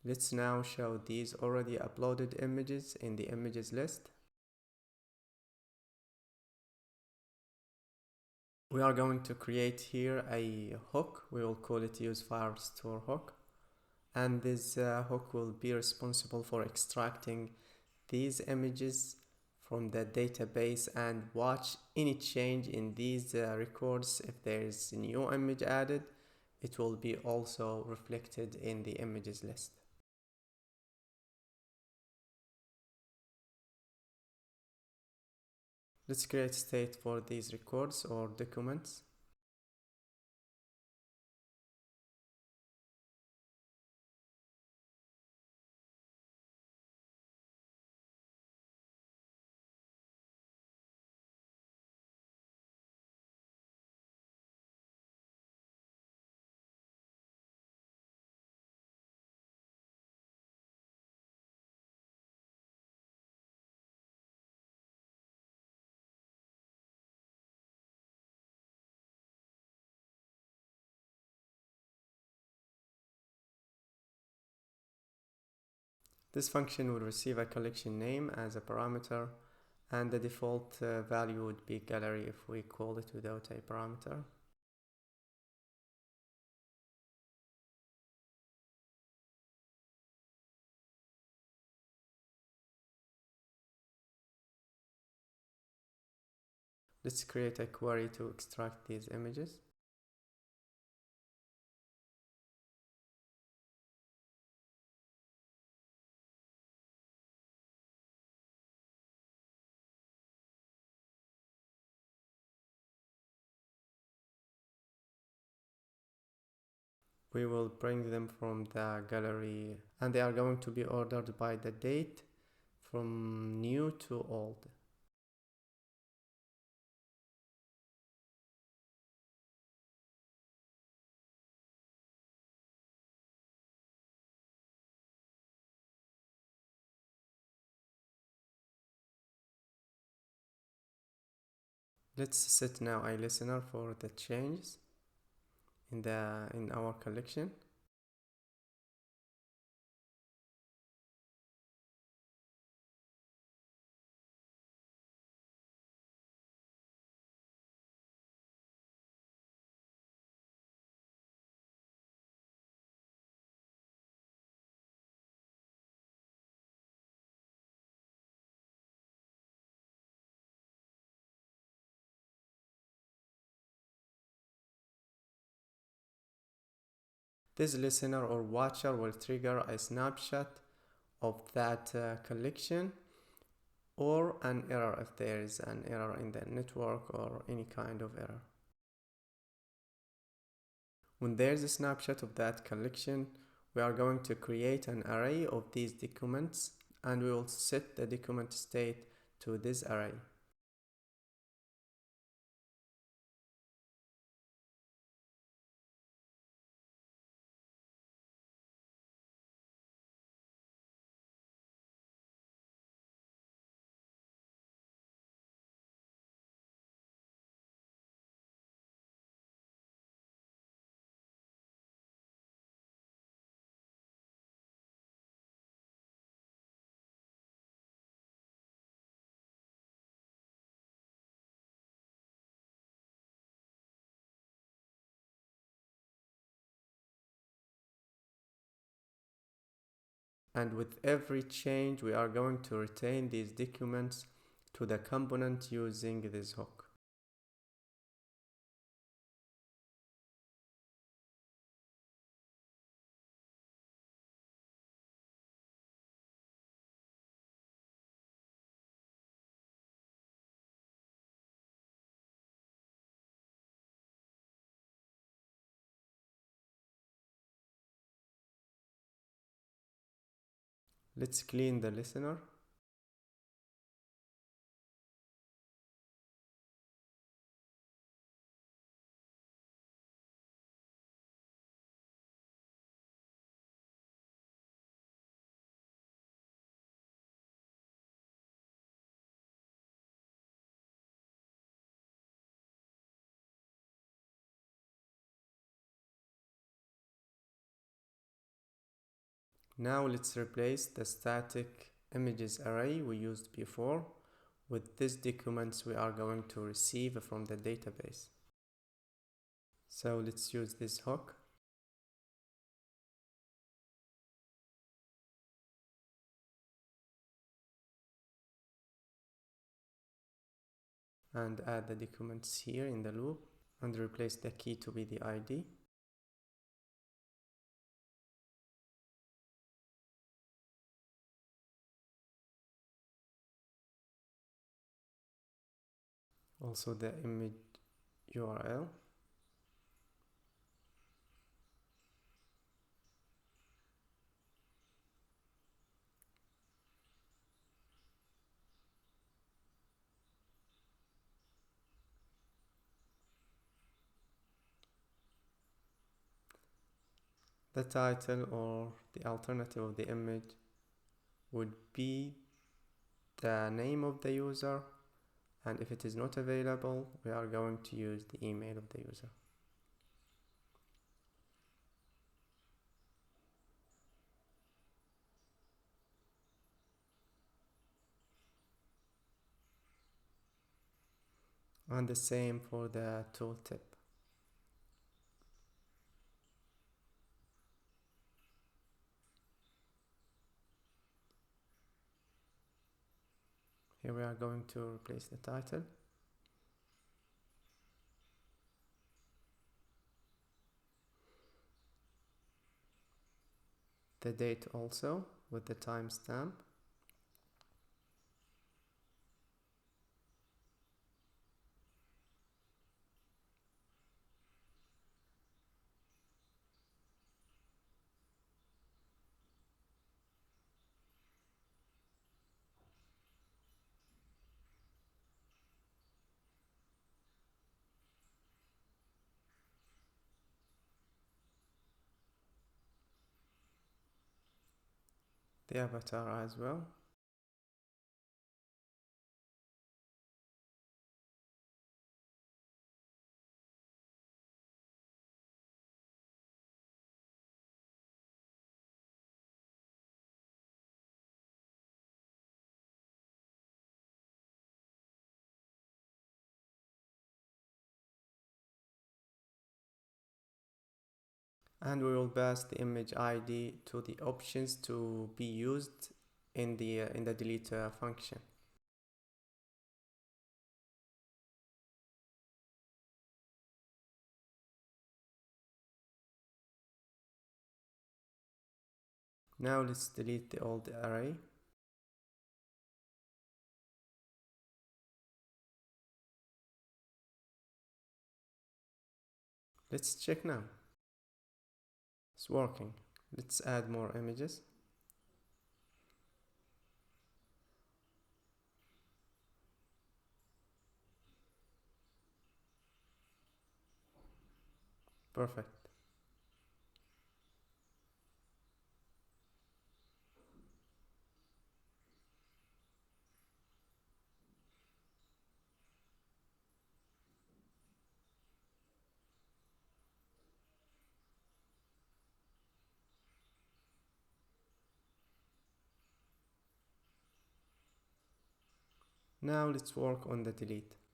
Let's now show these already uploaded images in the images list. We are going to create here a hook. We will call it use file store hook. And this hook will be responsible for extracting these images from the database and watch any change in these records. If there is a new image added, it will be also reflected in the images list. Let's create state for these records or documents. This function will receive a collection name as a parameter, and the default value would be gallery if we call it without a parameter. Let's create a query to extract these images. We will bring them from the gallery, and they are going to be ordered by the date from new to old. Let's set now a listener for the changes in our collection. This listener or watcher will trigger a snapshot of that collection or an error if there is an error in the network or any kind of error. When there is a snapshot of that collection, we are going to create an array of these documents, and we will set the document state to this array. And with every change, we are going to retain these documents to the component using this hook. Let's clean the listener. Now let's replace the static images array we used before with these documents we are going to receive from the database. So let's use this hook. And add the documents here in the loop and replace the key to be the ID. Also the image URL. The title or the alternative of the image would be the name of the user, and if it is not available, we are going to use the email of the user. And the same for the tooltip. Here we are going to replace the title. The date also with the timestamp. The avatar as well. And we will pass the image ID to the options to be used in the delete function. Now let's delete the old array. Let's check now. It's working. Let's add more images. Perfect. Now let's work on the delete.